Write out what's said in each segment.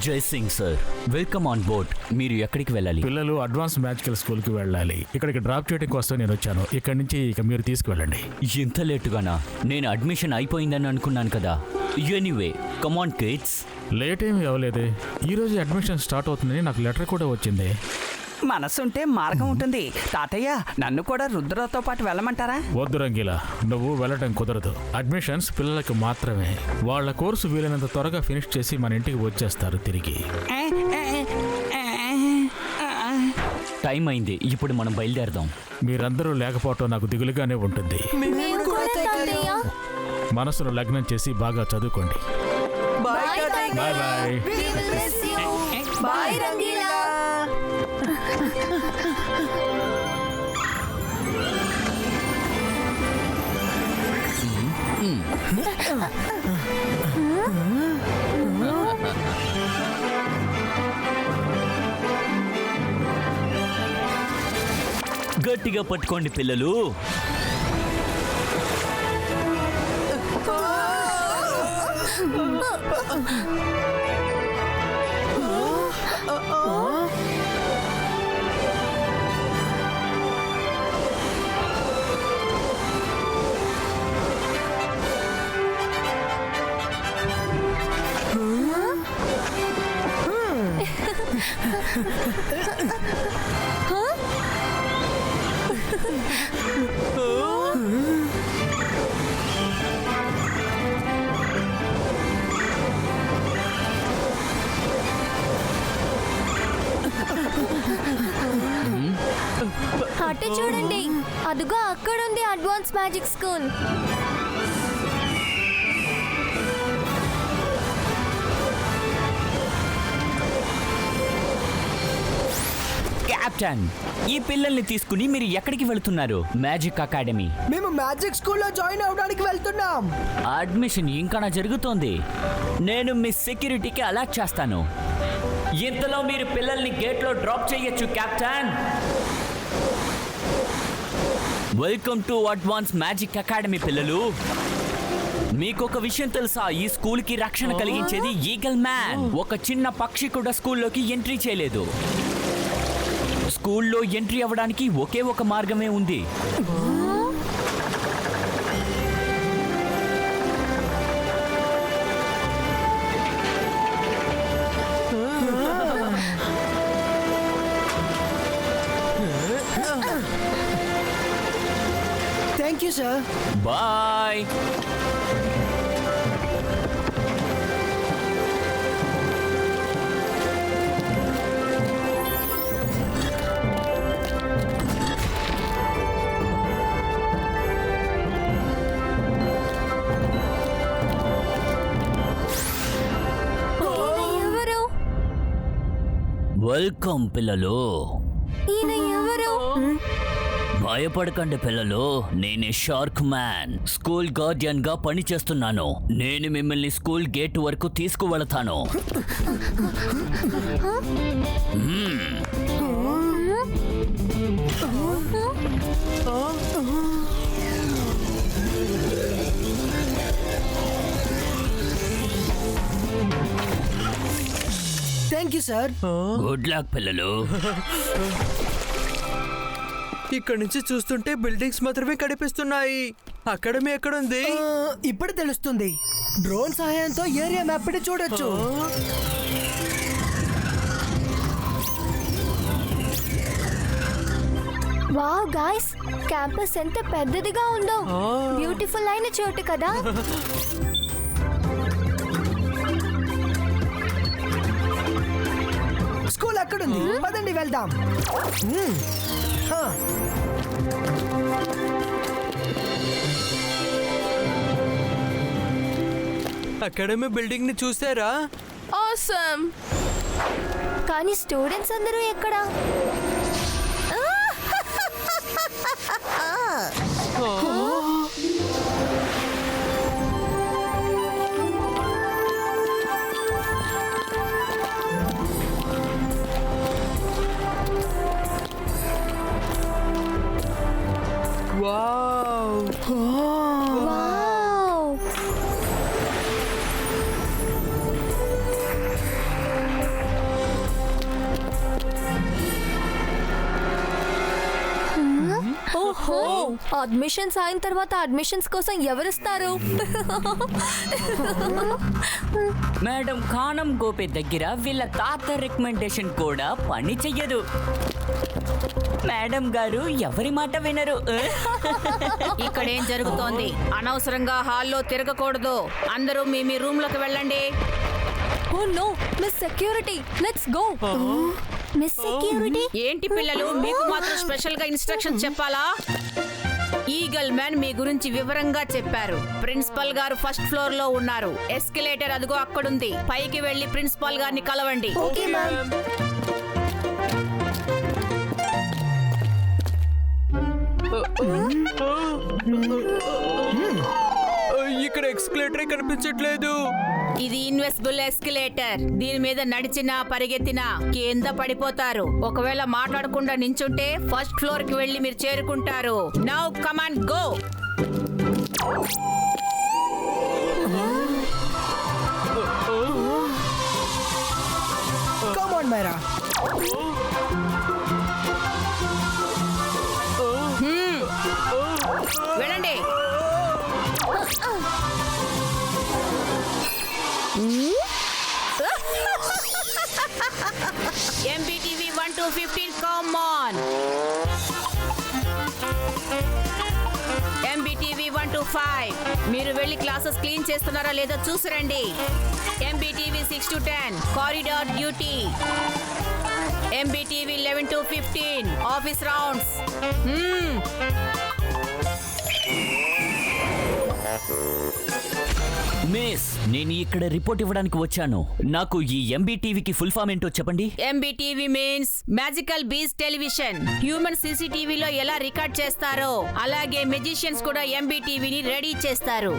జై Singh sir, welcome on board. మీరు ఎక్కడికి వెళ్ళాలి? పిల్లలు అడ్వాన్స్ మ్యాజికల్ స్కూల్కి వెళ్ళాలి. ఇక్కడికి డ్రాప్ చేయడానికి కోసం నేను వచ్చాను. ఇక్కడి నుంచి ఇక మీరు తీసుకువెళ్ళండి. ఇంత లేటుగానా? నేను అడ్మిషన్ అయిపోయిందని అనుకున్నాను కదా. ఎనీవే, కమాన్ కిడ్స్. లేట్ ఏమీ అవ్వలేదే. ఈరోజు అడ్మిషన్ స్టార్ట్ అవుతుందని నాకు లెటర్ కూడా వచ్చింది. మనసుంటే మార్గం ఉంటుంది. తాతయ్య, నన్ను కూడా రుద్రతో పాటు వెళ్ళమంటారా? వద్దు రంగీలా, నువ్వు వెళ్ళటం కుదరదు. అడ్మిషన్స్ పిల్లలకు మాత్రమే. వాళ్ళ కోర్సు వీలైనంత త్వరగా ఫినిష్ చేసి మన ఇంటికి వచ్చేస్తారు తిరిగి. టైం అయింది, ఇప్పుడు మనం బయలుదేరదాం. మీరందరూ లేకపోవటం నాకు దిగులుగానే ఉంటుంది. మనసును లగ్నం చేసి బాగా చదువుకోండి. Bye bye. బాయ్ రంగీలా. గట్టిగా పట్టుకోండి పిల్లలు. అటు చూడండి, అదుగో అక్కడుంది అడ్వాన్స్ మ్యాజిక్ స్కూల్. కెప్టెన్, ఈ పిల్లల్ని తీసుకుని మీరు ఎక్కడికి వెళ్తున్నారు? Magic academy. మేము మ్యాజిక్ స్కూల్లో జాయిన్ అవడానికి వెళ్తున్నాం. అడ్మిషన్ ఇంకా జరుగుతోంది. నేను మీ సెక్యూరిటీకి అలర్ట్ చేస్తాను. ఇంతలో మీరు పిల్లల్ని గేట్లో డ్రాప్ చేయొచ్చు captain. Welcome to advance magic academy పిల్లలు. మీకు ఒక విషయం తెలుసా? ఈ స్కూల్ కి రక్షణ కలిగించేది ఈగల్ మ్యాన్. ఒక చిన్న పక్షి కూడా స్కూల్లోకి ఎంట్రీ చేయలేదు. స్కూల్లో ఎంట్రీ అవ్వడానికి ఒకే ఒక మార్గమే ఉంది. Thank you sir. Bye. Welcome పిల్లలు. ఈయన ఎవరు? భయపడకండి పిల్లలు, నేనే షార్క్ మ్యాన్. స్కూల్ గార్డియన్ గా పని చేస్తున్నాను. నేను మిమ్మల్ని స్కూల్ గేట్ వరకు తీసుకువెళతాను. Thank you sir. Good luck పిల్లలు. ఇక్కడ నుంచి చూస్తుంటే బిల్డింగ్స్ మాత్రమే కనిపిస్తున్నాయి. అకాడమీ ఎక్కడుంది? ఇప్పుడు తెలుస్తుంది. డ్రోన్ సహాయంతో ఏరియా మ్యాప్ ని చూడొచ్చు. వావ్ గాయ్స్, క్యాంపస్ ఎంత పెద్దదిగా ఉందో. బ్యూటిఫుల్ అయిన చోటు కదా. స్కూల్ అక్కడుంది, పదండి వెళ్దాం. అకాడమీ బిల్డింగ్ ని చూసారా? ఆసమ్. కానీ స్టూడెంట్స్ అందరూ ఎక్కడ? వావ్. వావ్. అడ్మిషన్స్ అయిన తర్వాత అడ్మిషన్స్ కోసం ఎవరిస్తారు? మేడం కానం గోపి దగ్గర వీళ్ళ తాత రికమెండేషన్ కూడా పని చెయ్యదు. మేడం గారు ఎవరి మాట వినరు. ఇక్కడ ఏం జరుగుతోంది? అనవసరంగా హాల్లో తిరగకూడదు. అందరూ మీ మీ రూమ్ లోకి వెళ్ళండి. Oh no, miss security, let's go. Miss security, ఏంటి పిల్లలు, మీకు మాత్రం స్పెషల్ గా ఇన్స్ట్రక్షన్ చెప్పాలా? ఈగల్ మ్యాన్ మీ గురించి వివరంగా చెప్పారు. ప్రిన్సిపల్ గారు ఫస్ట్ ఫ్లోర్ లో ఉన్నారు. ఎస్కలేటర్ అదిగో అక్కడుంది. పైకి వెళ్లి ప్రిన్సిపల్ గారిని కలవండి. Okay ma'am. ఇక్కడ ఎక్స్కలేటరే కనిపించట్లేదు. ఇది ఇన్వెసిబుల్ ఎస్కలేటర్. దీని మీద నడిచినా పరిగెత్తినా కింద పడిపోతారు. ఒకవేళ మాట్లాడకుండా నించుంటే ఫస్ట్ ఫ్లోర్ కి వెళ్లి మీరు చేరుకుంటారు. Now come on go. Come on Myra. వెళ్ళండి. MBTV 1 to 15 come on. MBTV 1 to 5 మీరు వెళ్ళి క్లాసెస్ క్లీన్ చేస్తున్నారా లేదో చూసిరండి. MBTV 6 to 10 corridor duty. MBTV 11 to 15 office rounds. Miss, నేను ఇక్కడ రిపోర్ట్ ఇవ్వడానికి వచ్చాను. నాకు ఈ ఎంబీటీవీకి ఫుల్ ఫామ్ ఏంటో చెప్పండి. MBTV means magical bees television. Human సీసీటీవీలో ఎలా రికార్డ్ చేస్తారో అలాగే మెజిషియన్స్ కూడా ఎంబీటీవీని రెడీ చేస్తారు.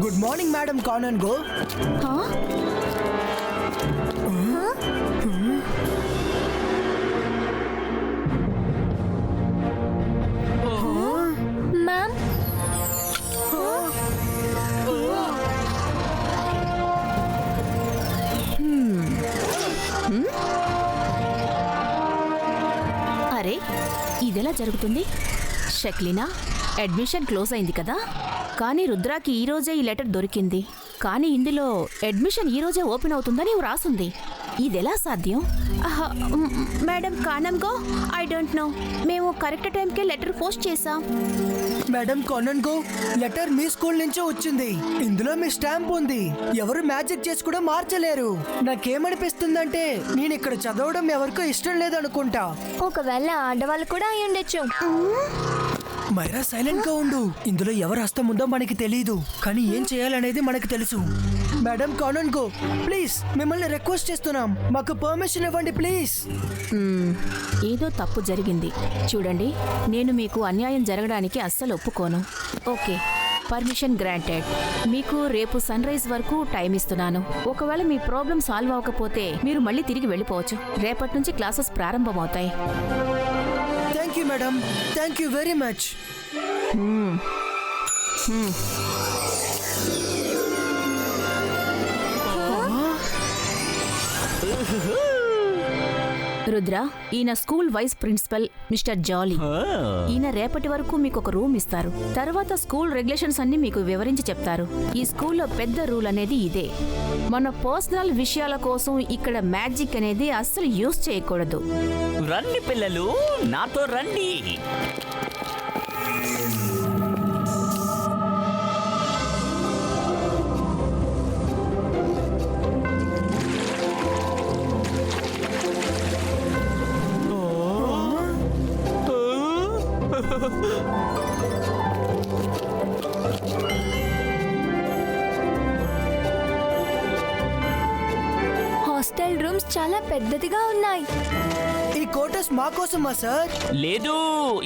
Good morning madam can and go. Ma'am, అరే ఇదెలా జరుగుతుంది? షక్లీనా, అడ్మిషన్ క్లోజ్ అయింది కదా, కానీ రుద్రాకి ఈ రోజే ఈ లెటర్ దొరికింది. కానీ ఇందులో అడ్మిషన్ ఈ రోజే ఓపెన్ అవుతుందని రాసుంది. ఇదెలా సాధ్యం? Madam Kanungo, I don't know. మేము కరెక్ట్ టైంకే లెటర్ పోస్ట్ చేసాం. Madam can and go, letter మీ స్కూల్ నుంచే వచ్చింది. ఇందులో మీ స్టాంప్ ఉంది. ఎవరు మ్యాజిక్ చేసి కూడా మార్చలేరు. నాకేమనిపిస్తుందంటే నేను ఇక్కడ చదవడం ఎవరికో ఇష్టం లేదనుకుంటా. ఒకవేళ ఆడవాళ్ళు కూడా అయి ఉండొచ్చు. మైరా సైలెంట్ గా ఉండు. ఇందులో ఎవరు హస్తం ఉందో మనకి తెలియదు, కానీ ఏం చేయాలనేది మనకు తెలుసు. Madam can and go, please మిమ్మల్ని రిక్వెస్ట్ చేస్తున్నాం, మాకు పర్మిషన్ ఇవ్వండి ప్లీజ్. ఏదో తప్పు జరిగింది. చూడండి, నేను మీకు అన్యాయం జరగడానికి అస్సలు ఒప్పుకోను. Okay, permission granted. మీకు రేపు సన్ రైజ్ వరకు టైం ఇస్తున్నాను. ఒకవేళ మీ ప్రాబ్లం సాల్వ్ అవ్వకపోతే మీరు మళ్ళీ తిరిగి వెళ్ళిపోవచ్చు. రేపటి నుంచి క్లాసెస్ ప్రారంభమవుతాయి. Thank you madam, thank you very much. Rudra, ఈయన స్కూల్ వైస్ ప్రిన్సిపల్ మిస్టర్ జాలీ. ఈయన రేపటి వరకు మీకు ఒక రూమ్ ఇస్తారు. తర్వాత స్కూల్ రెగ్యులేషన్స్ అన్ని మీకు వివరించి చెప్తారు. ఈ స్కూల్లో పెద్ద రూల్ అనేది ఇదే: మన పర్సనల్ విషయాల కోసం ఇక్కడ మ్యాజిక్ అనేది అస్సలు యూజ్ చేయకూడదు. రండి పిల్లలు, నాతో రండి. హాస్టల్ రూమ్స్ చాలా పెద్దదిగా ఉన్నాయి. ఈ కోటర్స్ మా కోసమా సార్? లేదు,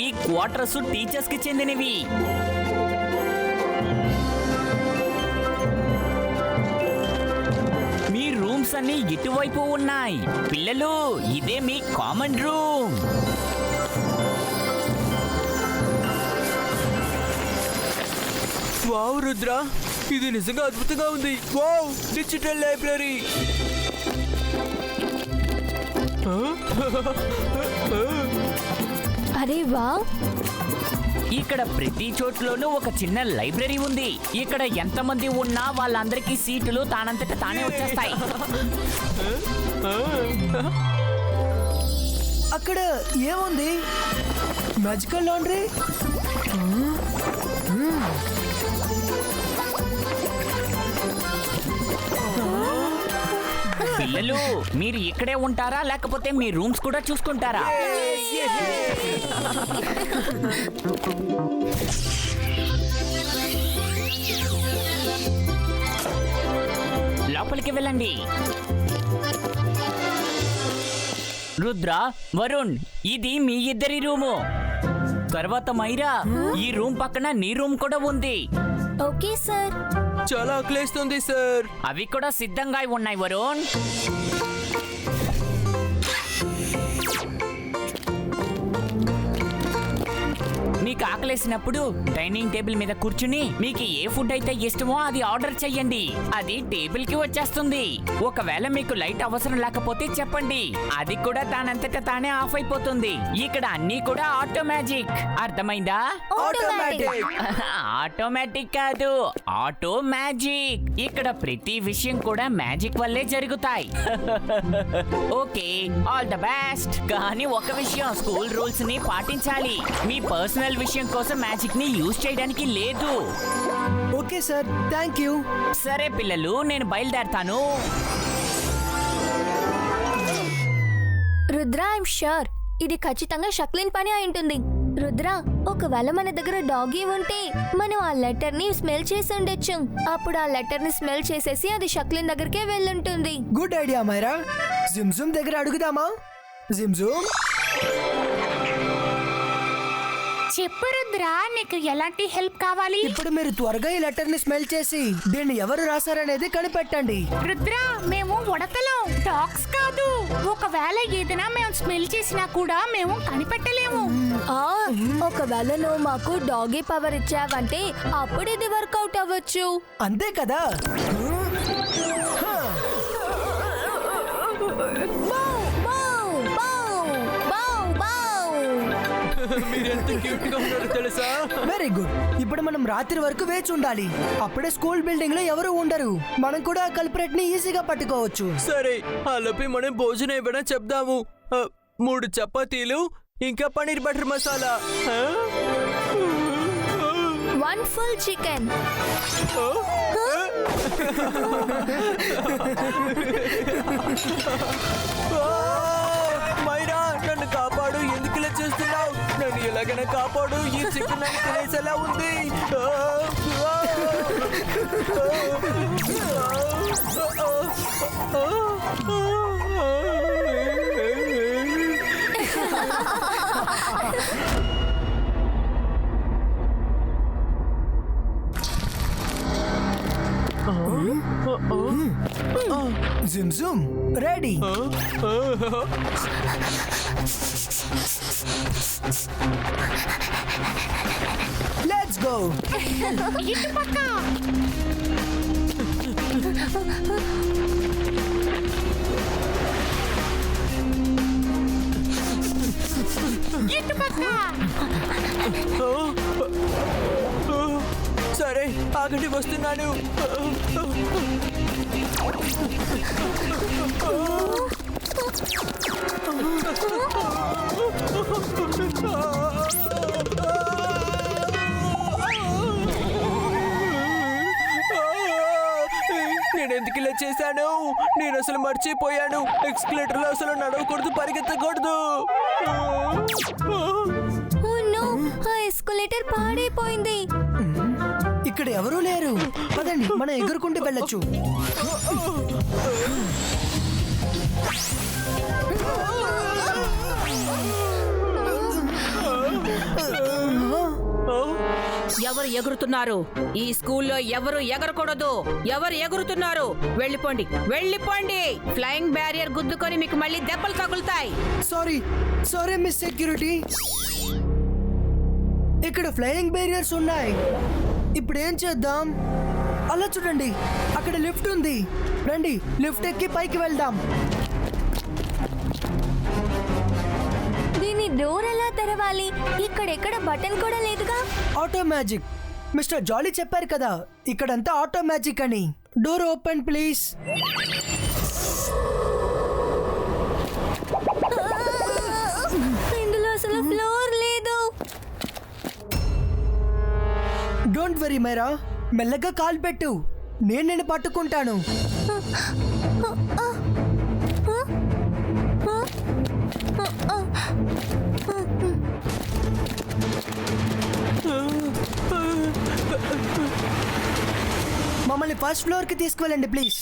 ఈ క్వార్టర్స్ టీచర్స్ కి చెందినవి. మీ రూమ్స్ అన్ని ఇటువైపు ఉన్నాయి. పిల్లలు, ఇదే మీ కామన్ రూమ్. వావ్ రుద్ర, ఇది నిజంగా అద్భుతంగా ఉంది. Wow, digital library. అరే వావ్, ఇక్కడ ప్రతి చోట్లోనూ ఒక చిన్న లైబ్రరీ ఉంది. ఇక్కడ ఎంతమంది ఉన్నా వాళ్ళందరికీ సీటులు తానంతట తానే వచ్చేస్తాయి. అక్కడ ఏముంది? Magical laundry. పిల్లలు, మీరు ఇక్కడే ఉంటారా లేకపోతే మీ రూమ్స్ కూడా చూసుకుంటారా? లోపలికి వెళ్ళండి. రుద్ర, వరుణ్, ఇది మీ ఇద్దరి రూము. తర్వాత మైరా, ఈ రూమ్ పక్కన నీ రూమ్ కూడా ఉంది. Okay sir. చాలా ఆకలేస్తుంది సార్. అవి కూడా సిద్ధంగా ఉన్నాయి వరుణ్. మీకు ఆకలేసినప్పుడు డైనింగ్ టేబుల్ మీద కూర్చుని మీకు ఏ ఫుడ్ అయితే ఇష్టమో అది ఆర్డర్ చెయ్యండి. అది టేబుల్ కి వచ్చేస్తుంది. ఒకవేళ మీకు లైట్ అవసరం లేకపోతే చెప్పండి, అది కూడా దానంతట తానే ఆఫ్ అయిపోతుంది. ఇక్కడ అన్నీ కూడా ఆటోమేటిక్. అర్థమైందా? ఆటోమేటిక్ కాదు, ఆటో మ్యాజిక్. ఇక్కడ ప్రతి విషయం కూడా మ్యాజిక్ వల్లే జరుగుతాయి. Okay, all the best. కానీ ఒక విషయం, స్కూల్ రూల్స్ ని పాటించాలి. మీ పర్సనల్ విషయం కోసం మ్యాజిక్ ని యూజ్ చేయడానికి లేదు. Okay sir, thank you. సరే పిల్లలు, నేను బయలుదేరతాను. రుద్ర, ఐమ్ షూర్ ఇది ఖచ్చితంగా షక్లిన్ పని అయి ఉంటుంది. రుద్ర, ఒకవేళ మన దగ్గర డాగీ ఉంటే మనం ఆ లెటర్ ని స్మెల్ చేసి ఉండొచ్చు. అప్పుడు ఆ లెటర్ ని స్మెల్ చేసేసి అది షక్లిన్ దగ్గరికే వెళ్ళుంటుంది. Good idea Myra. జిమ్జుమ్ దగ్గర అడుగుదామా? జిమ్జుమ్, చెప్పు రుద్ర, నీకు ఎలాంటి హెల్ప్ కావాలి? ఇప్పుడు మీరు త్వరగా ఈ లెటర్ ని స్మెల్ చేసి దీన్ని ఎవరు రాశారనేది కనిపెట్టండి. రుద్ర, మేము ఉడతలం, డాగ్స్ కాదు. ఒకవేళ ఏదైనా మేము స్మెల్ చేసినా కూడా మేము కనిపెట్టలేము. ఒకవేళ నువ్వు మాకు డాగీ పవర్ ఇచ్చావంటే అప్పుడు ఇది వర్కౌట్ అవ్వచ్చు. అంతే కదా? మీరెంత క్యూట్ గా ఉన్నారో తెలుసా? Very good. ఇప్పుడు మనం రాత్రి వరకు వేచి ఉండాలి. అప్పుడే స్కూల్ బిల్డింగ్ లో ఎవరు ఉండరు. మనం కూడా కల్పరేట్ ని ఈజీగా పట్టుకోవచ్చు. సరే, ఆలోపే మనం భోజనం ఇవ్వడం చెప్దాము. 3 చపాతీలు ఇంకా paneer butter masala. 1 full chicken. Myra, నన్ను కాపాడు. ఎందుకు ఇలా చేస్తున్నావు? నన్ను ఎలాగైనా కాపాడు. ఈ చికెన్ నన్ను తినేసేలా ఉంది. జిమ్జుమ్ రెడీ. Let's go. ఇటు పక్క. ఇటు పక్క. సరే, ఆగండి, వస్తున్నాను. నేను ఎందుకు ఇలా చేశాను? నేను అసలు మర్చిపోయాను. ఎక్స్కలేటర్ లో అసలు నడవకూడదు, పరిగెత్తకూడదు. ఓ నో, ఆ ఎస్కలేటర్ పాడైపోయింది. ఇక్కడ ఎవరూ లేరు. పదండి, మనం ఎగురుకుంటూ వెళ్ళొచ్చు. ఎవరు ఎగురుతున్నారు? ఈ స్కూల్లో ఎవరు ఎగరకూడదు. ఎవరు ఎగురుతున్నారు? వెళ్ళిపోండి, వెళ్ళిపోండి. ఫ్లయింగ్ బ్యారియర్ గుద్దుకొని మీకు మళ్ళీ దెబ్బలు తగులుతాయి. Sorry sorry miss security. ఇక్కడ ఫ్లయింగ్ బ్యారియర్స్ ఉన్నాయి. ఇప్పుడు ఏం చేద్దాం? అలా చూడండి, అక్కడ లిఫ్ట్ ఉంది. రండి, లిఫ్ట్ ఎక్కి పైకి వెళ్దాం. తెరవాలి? ఇక్కడెక్కడ బటన్ కూడా లేదుగా. Auto magic. మిస్టర్ జాలీ చెప్పారు కదా ఇక్కడంతా ఆటో మ్యాజిక్ అని. Door open please. ఇందులో అసలు ఫ్లోర్ లేదు. డోంట్ వరీ మైరా, మెల్లగా కాల్ పెట్టు, నేను నిన్ను పట్టుకుంటాను. మమ్మల్ని ఫస్ట్ ఫ్లోర్ కి తీసుకువెళ్ళండి ప్లీజ్.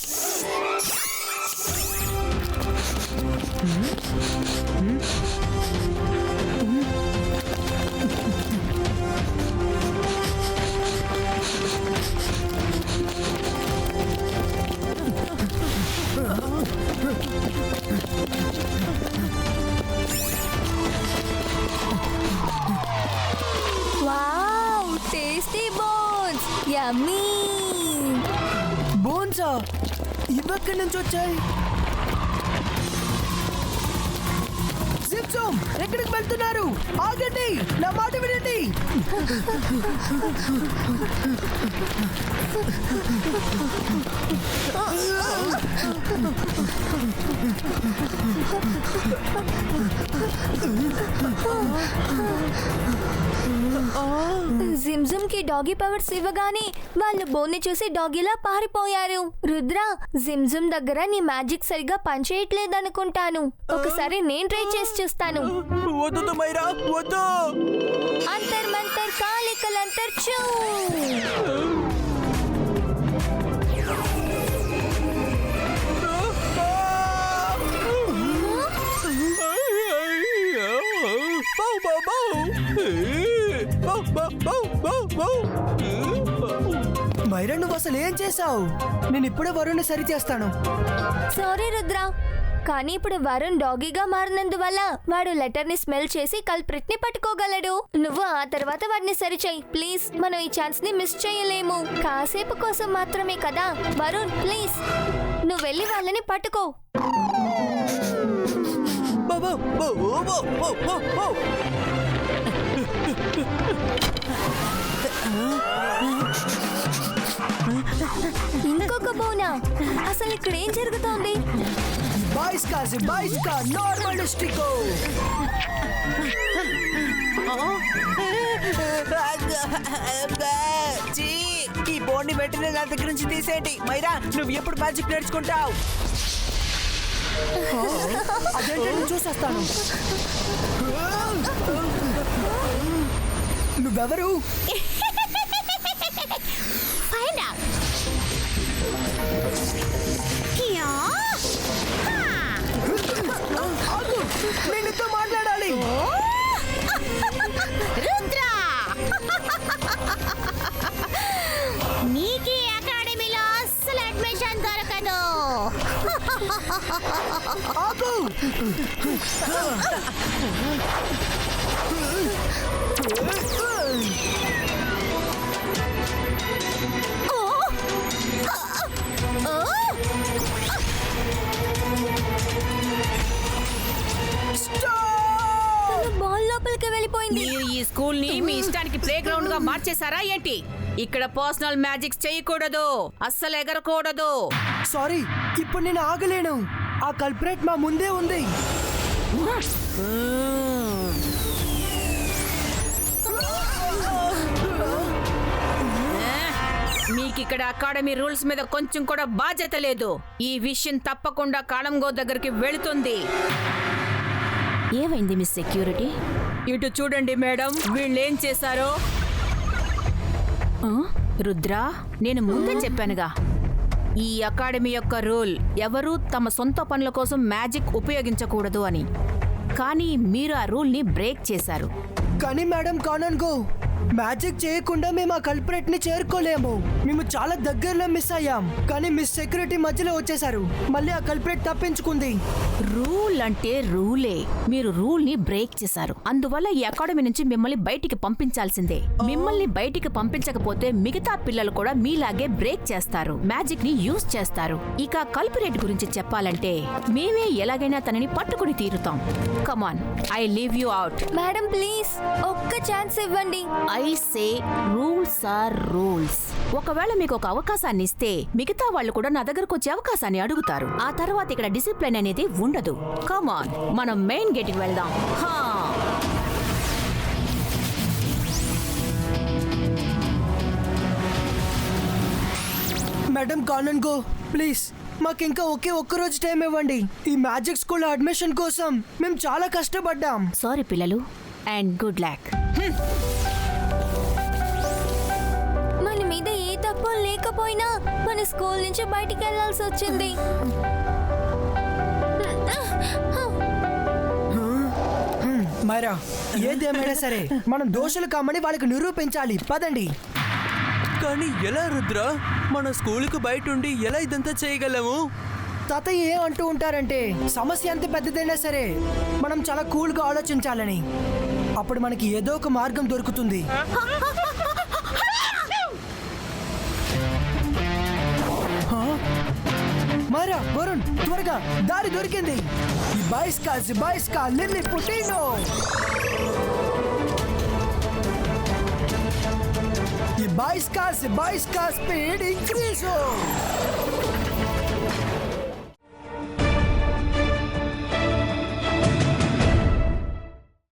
వావ్, టేస్టీ బోన్స్, యమ్మీ. బోన్సా? ఇవెక్కడి నుంచి వచ్చాయి? జిప్సమ్, ఎక్కడికి వెళ్తున్నారు? ఆగండి, నా మాట వినండి. జిమ్జమ్ కి డాగీ పవర్స్ ఇవ్వగానే వాళ్ళు బోన్ని చూసి డాగీలా పారిపోయారు. రుద్ర, జిమ్జమ్ దగ్గర నీ మ్యాజిక్ సరిగా పనిచేయట్లేదనుకుంటాను. ఒకసారి నేను ట్రై చేసి చూస్తాను. వద్దు మైరా, వద్దు. అంతర్ మంతర్ కాలికల్ అంతర్ చూ. మైరా, నువ్వు అసలు ఏం చేసావు? నేను ఇప్పుడే వరుణ్ సరి చేస్తాను. సారీ రుద్ర, కానీ ఇప్పుడు వరుణ్ డాగీగా మారినందువల్ల వాడు లెటర్ ని స్మెల్ చేసి కల్ప్రిట్ ని పట్టుకోగలడు. నువ్వు ఆ తర్వాత వాడిని సరిచేయి ప్లీజ్. మనం ఈ ఛాన్స్ ని మిస్ చేయలేము. కాసేపు కోసం మాత్రమే కదా. వరుణ్ ప్లీజ్, నువ్వు వెళ్ళి వాళ్ళని పట్టుకో. ఇంకొక బోనా? అసలు ఇక్కడ ఏం జరుగుతోంది? బాయ్స్ కాసి బాయ్స్ కా నార్మల్ డిస్ట్రిక్ట్. ఈ బోర్డుని వెంటనే నా దగ్గర నుంచి తీసేయండి. మైరా, నువ్వు ఎప్పుడు మ్యాజిక్ నేర్చుకుంటావు? అదేంటి, నేను చూసేస్తాను. నువ్వెవరు? ఆగు, నేను నీతో మాట్లాడాలి. రుద్రా, నీకు అకాడమీలో అస్సలు అడ్మిషన్ దొరకదు. ఆగు. బాల్ లోపలికి వెళ్ళిపోయింది. మీరు ఈ స్కూల్ ని మీ ఇష్టానికి ప్లే గ్రౌండ్ గా మార్చేశారా ఏంటి? ఇక్కడ పర్సనల్ మ్యాజిక్స్ చేయకూడదు, అస్సలు ఎగరకూడదు. సారీ, ఇప్పుడు నేను ఆగలేను. ఆ కల్ప్రేట్ మా ముందే ఉంది. మీకిక్కడ అకాడమీ రూల్స్ మీద కొంచెం కూడా బాధ్యత లేదు. ఈ విషయం తప్పకుండా కాళంగో దగ్గరికి వెళుతుంది. ఏమైంది మిస్ సెక్యూరిటీ? ఇటు చూడండి మేడం, వీళ్ళేం చేశారో. రుద్రా, నేను ముందే చెప్పానుగా, ఈ అకాడమీ యొక్క రూల్ ఎవరూ తమ సొంత పనుల కోసం మ్యాజిక్ ఉపయోగించకూడదు అని. కానీ మీరు ఆ రూల్ని బ్రేక్ చేశారు. కానీ మేడం కానన్ గో, మ్యాజిక్ చేయకుండా మేము ఆ కల్పరేట్ ని చేరుకోలేము. మేము చాలా దగ్గరలో మిస్ అయ్యాం, కానీ మిస్ సెక్యూరిటీ మధ్యలో వచ్చేసారు. మళ్ళీ ఆ కల్పరేట్ తప్పించుకుంది. రూల్ అంటే రూలే. మీరు రూల్ ని బ్రేక్ చేశారు. అందువల్ల ఈ అకాడమీ నుంచి మిమ్మల్ని బయటికి పంపించాల్సిందే. మిమ్మల్ని బయటికి పంపించకపోతే మిగతా పిల్లలు కూడా మీలాగే బ్రేక్ చేస్తారు, మ్యాజిక్ ని యూజ్ చేస్తారు. ఇక కల్పరేట్ గురించి చెప్పాలంటే మేమే ఎలాగైనా తనని పట్టుకుని తీరుతాం. Come on, I leave you out. Madam please ఒక్క ఛాన్స్ ఇవ్వండి. I say rules are rules. ఒకవేళ మీకు ఒక అవకాశాన్ని ఇస్తే మిగతా వాళ్ళు కూడా నా దగ్గరకు వచ్చే అవకాశాన్ని అడుగుతారు. ఆ తర్వాత ఇక్కడ డిసిప్లిన్ అనేది ఉండదు. కమాన్, మనం మెయిన్ గేట్ కి వెళ్దాం. హా, మేడం కానన్ గో, ప్లీజ్ మాకు ఇంకా ఒక్క రోజు టైం ఇవ్వండి. ఈ మ్యాజిక్ స్కూల్ అడ్మిషన్ కోసం మేము చాలా కష్టపడ్డాం. సారీ పిల్లలు, అండ్ గుడ్ లక్. మన మీద ఏ తప్పు లేకపోయినా మన స్కూల్ నుంచి బయటికి వెళ్ళాల్సి వచ్చింది. మైరా, ఏదేమైనా సరే మనం దోషులు కామని వాళ్ళకి నిరూపించాలి. పదండి. కానీ ఎలా రుద్ర? మన స్కూల్కు బయట ఉండి ఎలా ఇదంతా చేయగలము? తాతయ్య ఏం అంటూ ఉంటారంటే సమస్య ఎంత పెద్దదైనా సరే మనం చాలా కూల్గా ఆలోచించాలని. అప్పుడు మనకి ఏదో ఒక మార్గం దొరుకుతుంది. మారా, వరుణ్, త్వరగా దారి దొరికింది. ఈ బాయ్స్కా లిల్లీ పుట్టినో. ఈ బాయ్స్కా స్పీడ్ ఇంక్రీజ్.